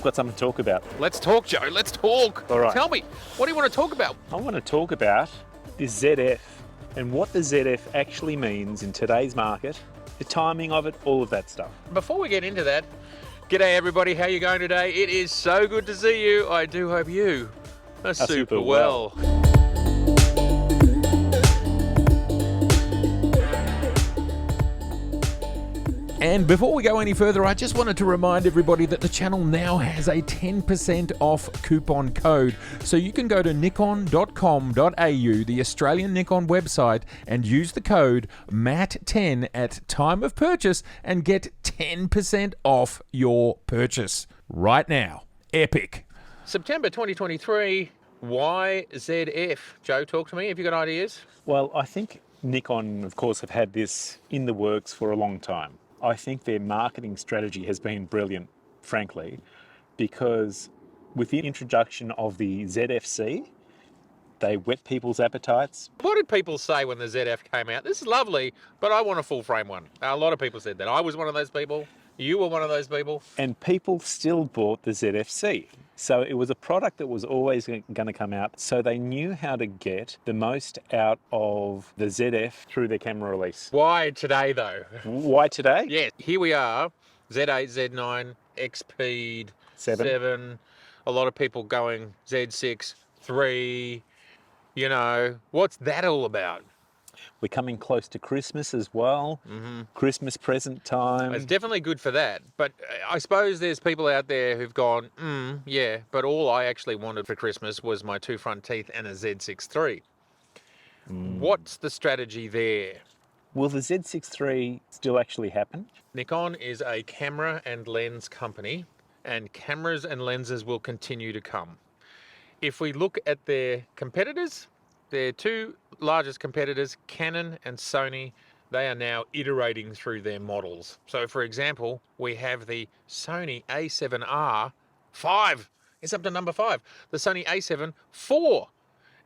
I've got something to talk about. Let's talk, Joe. Let's talk. All right. Tell me, what do you want to talk about? I want to talk about this ZF and what the ZF actually means in today's market, the timing of it, all of that stuff. Before we get into that, g'day everybody. How you going today? It is so good to see you. I do hope you are super well. And before we go any further, I just wanted to remind everybody that the channel now has a 10% off coupon code. So you can go to nikon.com.au, the Australian Nikon website, and use the code MAT10 at time of purchase and get 10% off your purchase right now. Epic. September 2023, why ZF? Joe, talk to me. Have you got ideas? Well, I think Nikon, of course, have had this in the works for a long time. I think their marketing strategy has been brilliant, frankly, because with the introduction of the ZFC, they whet people's appetites. What did people say when the ZF came out? This is lovely, but I want a full frame one. A lot of people said that. I was one of those people. You were one of those people. And people still bought the ZFC. So it was a product that was always going to come out. So they knew how to get the most out of the ZF through their camera release. Why today, though? Why today? Yeah, here we are, Z8, Z9, XP, 7. A lot of people going Z6, 3. You know, what's that all about? We're coming close to Christmas as well. Christmas present time. It's definitely good for that. But I suppose there's people out there who've gone, yeah, but all I actually wanted for Christmas was my 2 front teeth and a Z6 III. What's the strategy there? Will the Z6 III still actually happen? Nikon is a camera and lens company, and cameras and lenses will continue to come. If we look at their competitors, their 2 largest competitors, Canon and Sony, they are now iterating through their models. So for example, we have the Sony A7R 5. It's up to number 5. The Sony A7 4.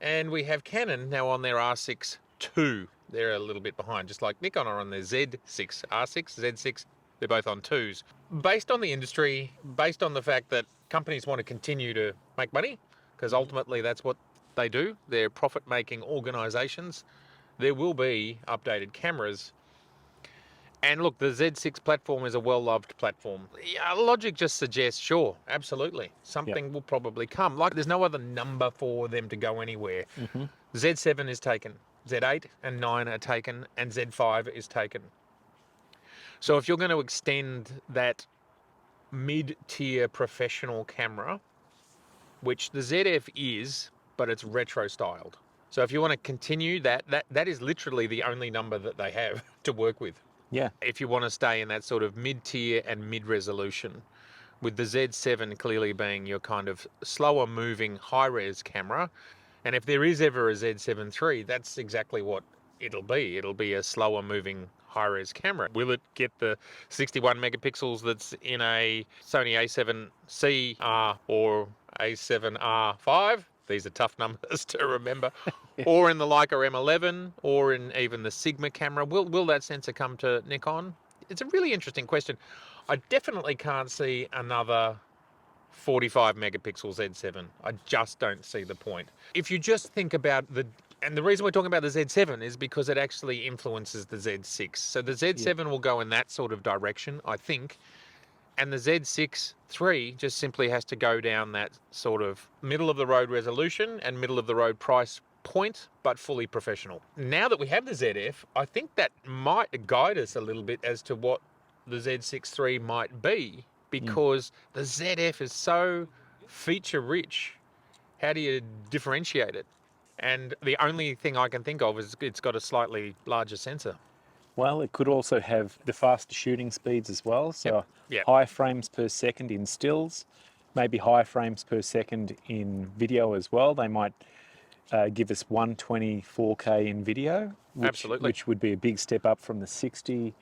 And we have Canon now on their R6 2. They're a little bit behind, just like Nikon are on their Z6, R6, Z6. They're both on 2s. Based on the industry, based on the fact that companies want to continue to make money, because ultimately that's what they do. They're profit-making organisations. There will be updated cameras. And look, the Z6 platform is a well-loved platform. Yeah, logic just suggests, sure, absolutely. Something will probably come. Like there's no other number for them to go anywhere. Z7 is taken. Z8 and 9 are taken, and Z5 is taken. So if you're going to extend that mid-tier professional camera, which the ZF is, but it's retro styled. So if you want to continue that is literally the only number that they have to work with. Yeah. If you want to stay in that sort of mid-tier and mid-resolution, with the Z7 clearly being your kind of slower moving high-res camera. And if there is ever a Z7 III, that's exactly what it'll be. It'll be a slower moving high-res camera. Will it get the 61 megapixels that's in a Sony A7C or A7R5? These are tough numbers to remember. Or in the Leica M11, or in even the Sigma camera. Will that sensor come to Nikon? It's a really interesting question. I definitely can't see another 45 megapixel Z7. I just don't see the point. If you just think about and the reason we're talking about the Z7 is because it actually influences the Z6. So the Z7 will go in that sort of direction, I think. And the Z6 III just simply has to go down that sort of middle of the road resolution and middle of the road price point, but fully professional. Now that we have the ZF, I think that might guide us a little bit as to what the Z6 III might be, because the ZF is so feature rich. How do you differentiate it? And the only thing I can think of is it's got a slightly larger sensor. Well, it could also have the faster shooting speeds as well. So Yep. high frames per second in stills, maybe high frames per second in video as well. They might give us 120 4K in video, which would be a big step up from the 60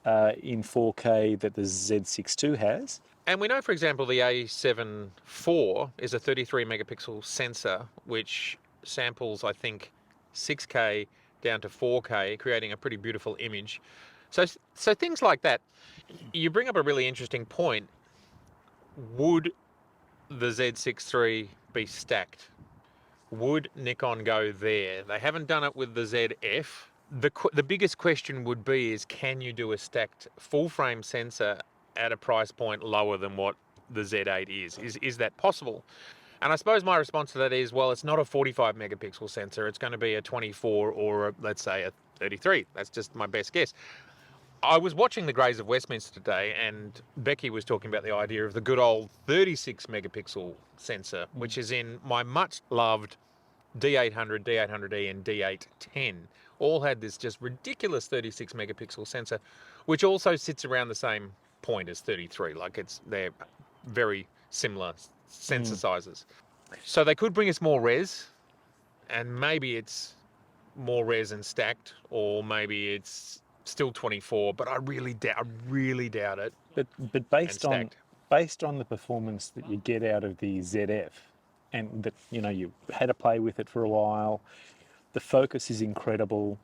in 4K that the Z6 II has. And we know, for example, the A7 IV is a 33 megapixel sensor, which samples, I think, 6K down to 4K, creating a pretty beautiful image. So things like that. You bring up a really interesting point. Would the Z6 III be stacked? Would Nikon go there? They haven't done it with the ZF. The biggest question would be is, can you do a stacked full frame sensor at a price point lower than what the Z8 is? Is that possible? And I suppose my response to that is, well, it's not a 45 megapixel sensor. It's going to be a 24 or let's say a 33. That's just my best guess. I was watching the Greys of Westminster today, and Becky was talking about the idea of the good old 36 megapixel sensor, which is in my much loved D800, D800E and D810. All had this just ridiculous 36 megapixel sensor, which also sits around the same point as 33. Like they're very similar sensor sizes. So they could bring us more res, and maybe it's more res and stacked, or maybe it's still 24, but I really doubt it. But based on the performance that you get out of the ZF, and that you had to play with it for a while, the focus is incredible.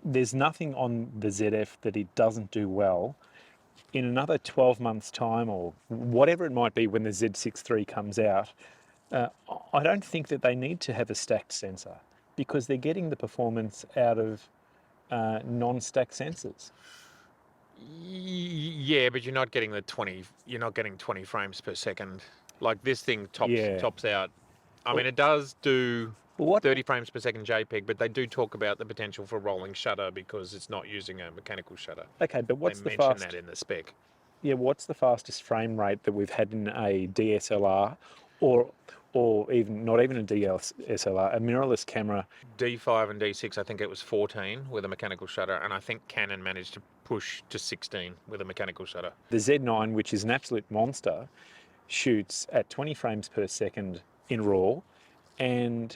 There's nothing on the ZF that it doesn't do well. In another 12 months' time, or whatever it might be when the Z6 III comes out, I don't think that they need to have a stacked sensor, because they're getting the performance out of non-stacked sensors. Yeah, but you're not getting 20 frames per second. Like this thing tops out. I mean, it does do 30 frames per second JPEG, but they do talk about the potential for rolling shutter because it's not using a mechanical shutter. Okay, but what's they mention that in the spec? Yeah, what's the fastest frame rate that we've had in a DSLR, or even not even a DSLR, a mirrorless camera? D5 and D6, I think it was 14 with a mechanical shutter, and I think Canon managed to push to 16 with a mechanical shutter. The Z9, which is an absolute monster, shoots at 20 frames per second in RAW, and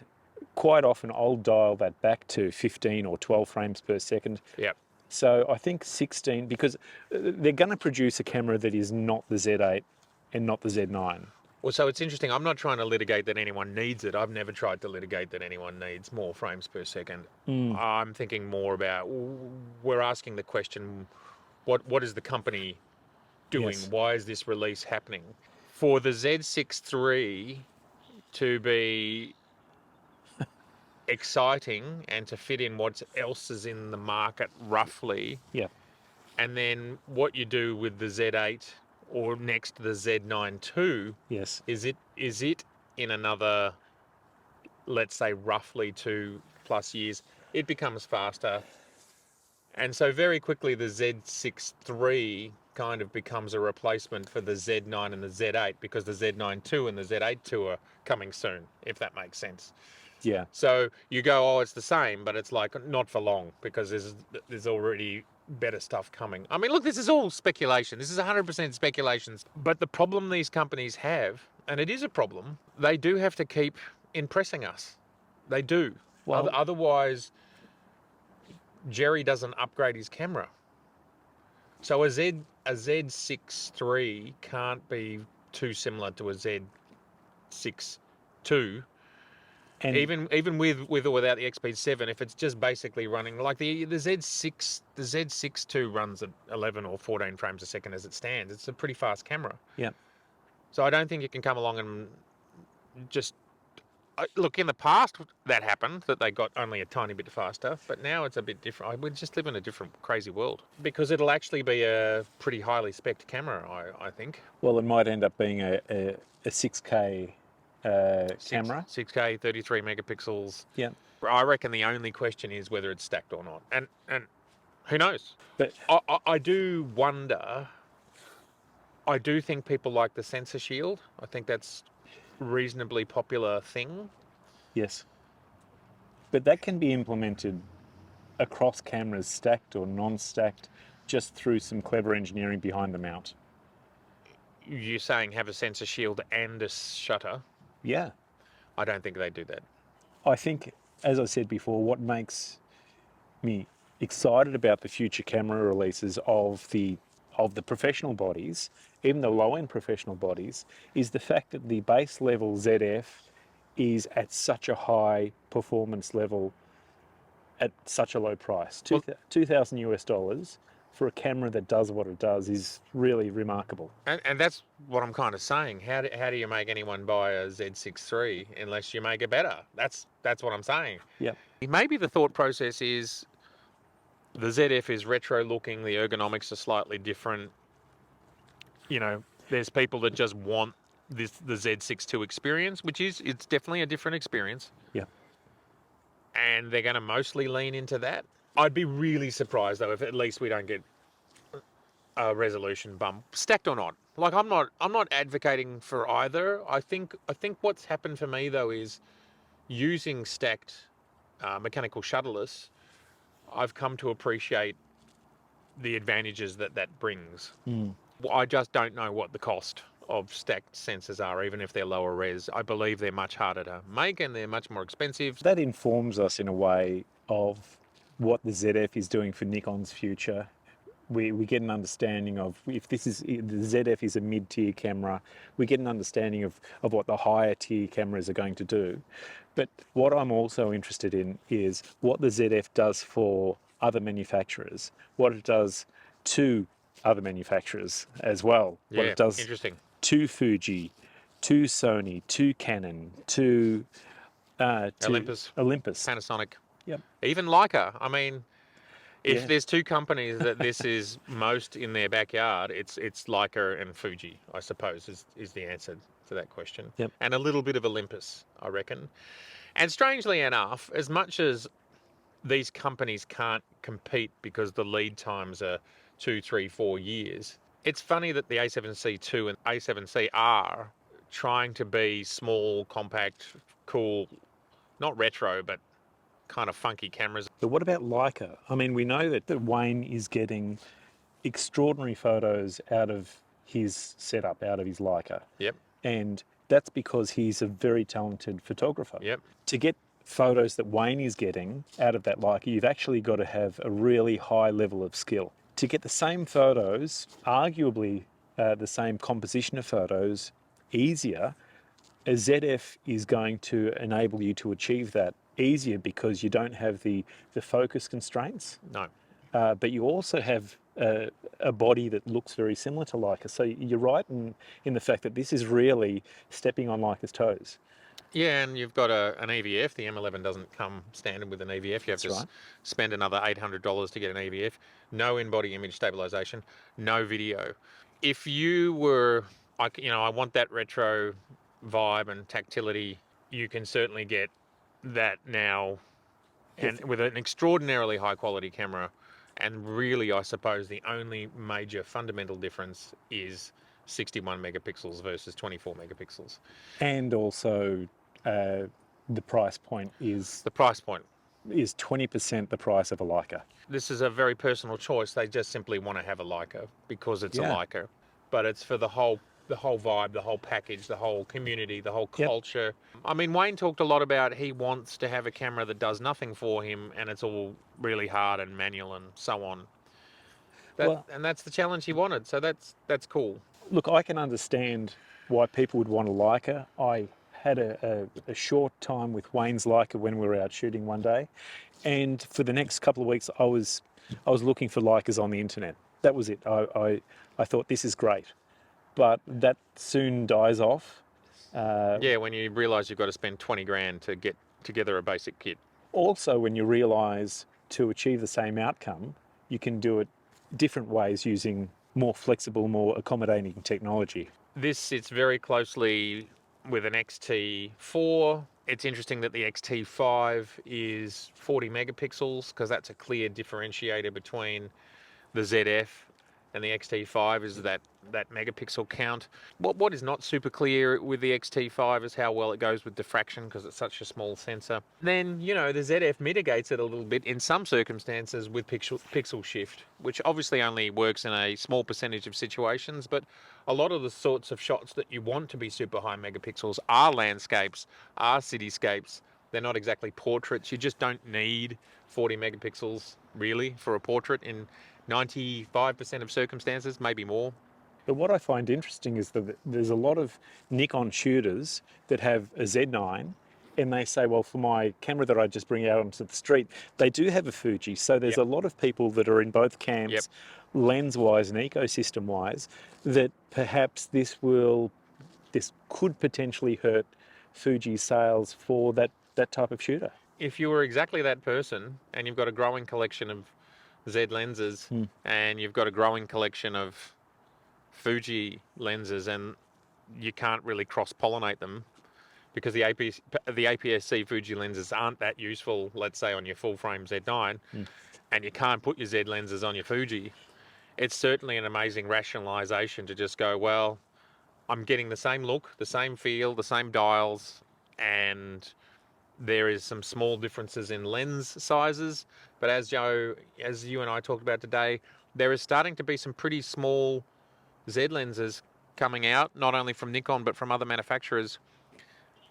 quite often I'll dial that back to 15 or 12 frames per second. Yep. So I think 16, because they're going to produce a camera that is not the Z8 and not the Z9. Well, so it's interesting. I'm not trying to litigate that anyone needs it. I've never tried to litigate that anyone needs more frames per second. I'm thinking more about, we're asking the question, what is the company doing? Yes. Why is this release happening? For the Z6 III to be exciting and to fit in what else is in the market roughly. Yeah. And then what you do with the Z8 or next to the Z9 II. Yes. Is it in another, let's say roughly 2+ years, it becomes faster. And so very quickly the Z6 III kind of becomes a replacement for the Z9 and the Z8, because the Z9 II and the Z8 II are coming soon, if that makes sense. Yeah. So you go, oh, it's the same, but it's like not for long, because there's already better stuff coming. I mean, look, this is all speculation. This is 100% speculations. But the problem these companies have, and it is a problem, they do have to keep impressing us. They do. Well, otherwise, Jerry doesn't upgrade his camera. So a Z6 III can't be too similar to a Z6 II. And even with or without the XP7, if it's just basically running like the Z6 II runs at 11 or 14 frames a second as it stands. It's a pretty fast camera. Yeah. So I don't think you can come along and just look. In the past, that happened, that they got only a tiny bit faster, but now it's a bit different. We just live in a different crazy world, because it'll actually be a pretty highly spec'd camera, I think. Well, it might end up being a 6K. Camera. 6K, 33 megapixels. Yeah. I reckon the only question is whether it's stacked or not. And who knows? But I do wonder. I do think people like the sensor shield. I think that's a reasonably popular thing. Yes. But that can be implemented across cameras, stacked or non-stacked, just through some clever engineering behind the mount. You're saying have a sensor shield and a shutter? Yeah. I don't think they do that. I think, as I said before, what makes me excited about the future camera releases of the professional bodies, even the low-end professional bodies, is the fact that the base level ZF is at such a high performance level at such a low price. $2,000 US, for a camera that does what it does is really remarkable. And that's what I'm kind of saying. How do you make anyone buy a Z6 III unless you make it better? That's what I'm saying. Yep. Maybe the thought process is the ZF is retro looking, the ergonomics are slightly different. You know, there's people that just want the Z6 II experience, it's definitely a different experience. Yeah. And they're going to mostly lean into that. I'd be really surprised though if at least we don't get a resolution bump, stacked or not. Like I'm not advocating for either. I think what's happened for me though is using stacked mechanical shutterless, I've come to appreciate the advantages that brings. I just don't know what the cost of stacked sensors are, even if they're lower res. I believe they're much harder to make and they're much more expensive. That informs us in a way of what the ZF is doing for Nikon's future. We get an understanding of if the ZF is a mid-tier camera, we get an understanding of what the higher tier cameras are going to do. But what I'm also interested in is what the ZF does for other manufacturers, what it does to other manufacturers as well. Yeah, what it does interesting. To Fuji, to Sony, to Canon, to Olympus, Panasonic, yep. Even Leica. I mean, if there's two companies that this is most in their backyard, it's Leica and Fuji, I suppose, is the answer to that question. Yep. And a little bit of Olympus, I reckon. And strangely enough, as much as these companies can't compete because the lead times are 2, 3, 4 years, it's funny that the A7C II and A7C are trying to be small, compact, cool, not retro, but kind of funky cameras. But what about Leica? I mean, we know that Wayne is getting extraordinary photos out of his setup, out of his Leica. Yep. And that's because he's a very talented photographer. Yep. To get photos that Wayne is getting out of that Leica, you've actually got to have a really high level of skill. To get the same photos, arguably the same composition of photos, easier, a ZF is going to enable you to achieve that easier because you don't have the focus constraints. No. But you also have a body that looks very similar to Leica. So you're right in the fact that this is really stepping on Leica's toes. Yeah, and you've got an EVF. The M11 doesn't come standard with an EVF. You have to spend another $800 to get an EVF. No in-body image stabilization, no video. If you were, I want that retro vibe and tactility, you can certainly get that now, and with an extraordinarily high quality camera. And really, I suppose the only major fundamental difference is 61 megapixels versus 24 megapixels. And also the price point is... The price point is 20% the price of a Leica. This is a very personal choice. They just simply want to have a Leica because it's a Leica. But it's for the whole vibe, the whole package, the whole community, the whole culture. I mean, Wayne talked a lot about he wants to have a camera that does nothing for him and it's all really hard and manual and so on. And that's the challenge he wanted, so that's cool. Look, I can understand why people would want a Leica. I had a short time with Wayne's Leica when we were out shooting one day, and for the next couple of weeks I was looking for Leicas on the internet. That was it. I thought this is great. But that soon dies off. Yeah, when you realise you've got to spend 20 grand to get together a basic kit. Also, when you realise to achieve the same outcome, you can do it different ways using more flexible, more accommodating technology. This sits very closely with an XT4. It's interesting that the XT5 is 40 megapixels because that's a clear differentiator between the ZF and the XT5 is that megapixel count. What is not super clear with the XT5 is how well it goes with diffraction because it's such a small sensor. Then, the ZF mitigates it a little bit in some circumstances with pixel shift, which obviously only works in a small percentage of situations, but a lot of the sorts of shots that you want to be super high megapixels are landscapes, are cityscapes. They're not exactly portraits. You just don't need 40 megapixels really for a portrait in 95% of circumstances, maybe more. But what I find interesting is that there's a lot of Nikon shooters that have a Z9 and they say, well, for my camera that I just bring out onto the street, they do have a Fuji. So there's a lot of people that are in both camps. lens-wise and ecosystem-wise, that perhaps this could potentially hurt Fuji's sales for that type of shooter. If you were exactly that person and you've got a growing collection of Z lenses and you've got a growing collection of Fuji lenses, and you can't really cross-pollinate them because the APS-C Fuji lenses aren't that useful, let's say, on your full-frame Z9, and you can't put your Z lenses on your Fuji, it's certainly an amazing rationalization to just go, well, I'm getting the same look, the same feel, the same dials, and there is some small differences in lens sizes. But as you and I talked about today, there is starting to be some pretty small Z lenses coming out, not only from Nikon, but from other manufacturers.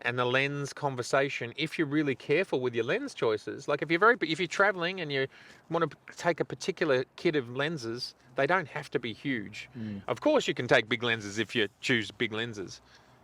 And the lens conversation, if you're really careful with your lens choices, like if you're traveling and you want to take a particular kit of lenses, they don't have to be huge. Of course, you can take big lenses if you choose big lenses,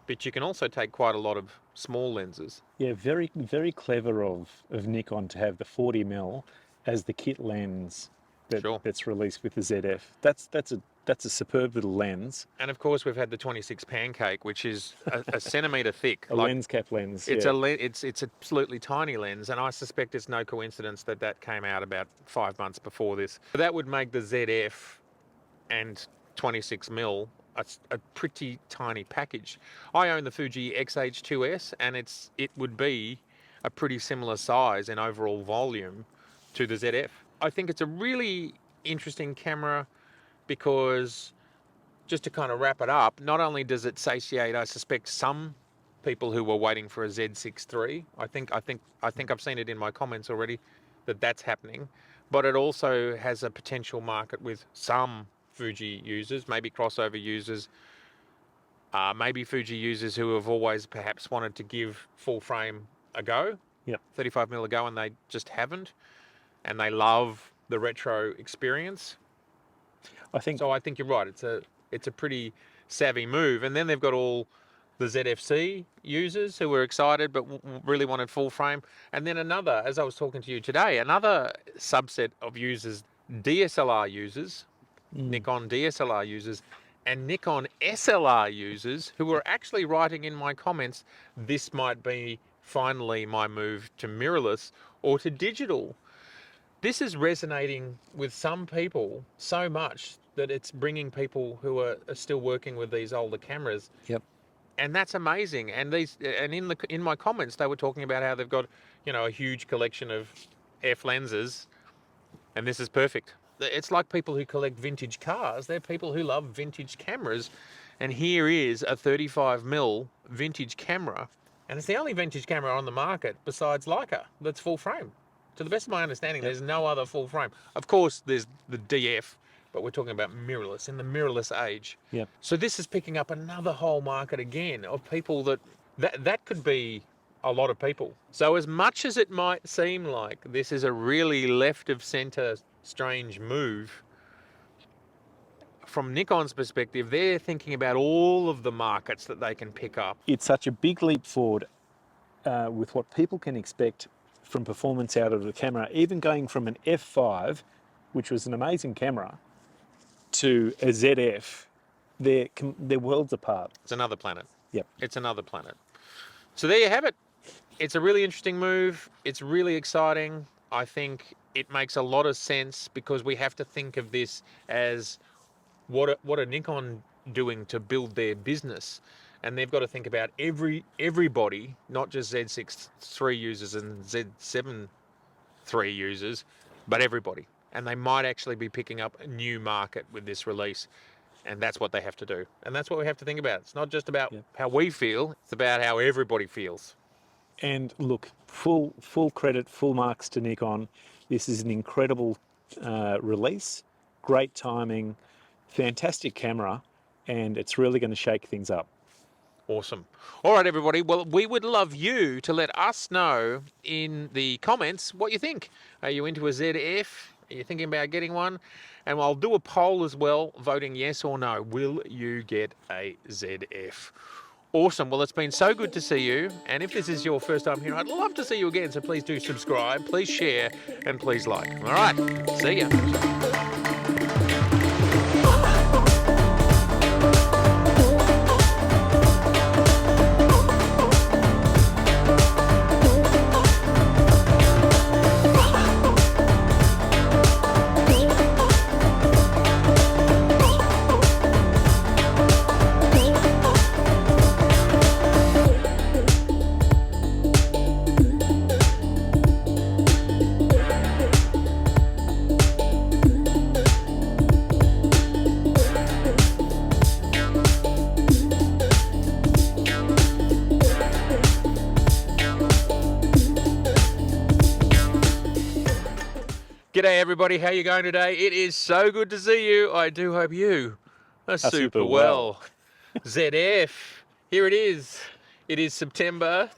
but you can also take quite a lot of small lenses. Yeah, very, very clever of Nikon to have the 40mm as the kit lens that's released with the ZF. That's a superb little lens. And of course, we've had the 26 pancake, which is a centimetre thick. A lens cap lens. It's it's absolutely tiny lens, and I suspect it's no coincidence that came out about 5 months before this. That would make the ZF and 26mm a pretty tiny package. I own the Fuji XH2S, and it would be a pretty similar size in overall volume to the ZF. I think it's a really interesting camera because, just to kind of wrap it up, not only does it satiate, I suspect, some people who were waiting for a Z6 III. I think I've seen it in my comments already that's happening, but it also has a potential market with some Fuji users, maybe crossover users, maybe Fuji users who have always perhaps wanted to give full frame a go, 35mm a go, and they just haven't, and they love the retro experience. I think you're right. It's a pretty savvy move. And then they've got all the ZFC users who were excited but really wanted full frame. And then another, as I was talking to you today, another subset of users, DSLR users, Nikon DSLR users, and Nikon SLR users who were actually writing in my comments, this might be finally my move to mirrorless or to digital. This is resonating with some people so much that it's bringing people who are still working with these older cameras. Yep. And that's amazing. And in my comments, they were talking about how they've got, a huge collection of F lenses, and this is perfect. It's like people who collect vintage cars. They're people who love vintage cameras. And here is a 35mm vintage camera. And it's the only vintage camera on the market besides Leica that's full frame. To the best of my understanding, there's no other full frame. Of course, there's the DF, but we're talking about mirrorless, in the mirrorless age. Yep. So this is picking up another whole market again of people that could be a lot of people. So as much as it might seem like this is a really left of center strange move, from Nikon's perspective, they're thinking about all of the markets that they can pick up. It's such a big leap forward with what people can expect from performance out of the camera, even going from an F5, which was an amazing camera, to a ZF. They're worlds apart. It's another planet. Yep. It's another planet. So there you have it. It's a really interesting move. It's really exciting. I think it makes a lot of sense because we have to think of this as what are Nikon doing to build their business. And they've got to think about everybody, not just Z6 III users and Z7 III users, but everybody. And they might actually be picking up a new market with this release. And that's what they have to do. And that's what we have to think about. It's not just about how we feel, it's about how everybody feels. And look, full credit, full marks to Nikon. This is an incredible release, great timing, fantastic camera, and it's really going to shake things up. Awesome. All right, everybody. Well, we would love you to let us know in the comments what you think. Are you into a ZF? Are you thinking about getting one? And I'll do a poll as well, voting yes or no. Will you get a ZF? Awesome. Well, it's been so good to see you. And if this is your first time here, I'd love to see you again. So please do subscribe, please share, and please like. All right. See ya. G'day everybody, how you going today? It is so good to see you. I do hope you are super super well. ZF, here it is. It is September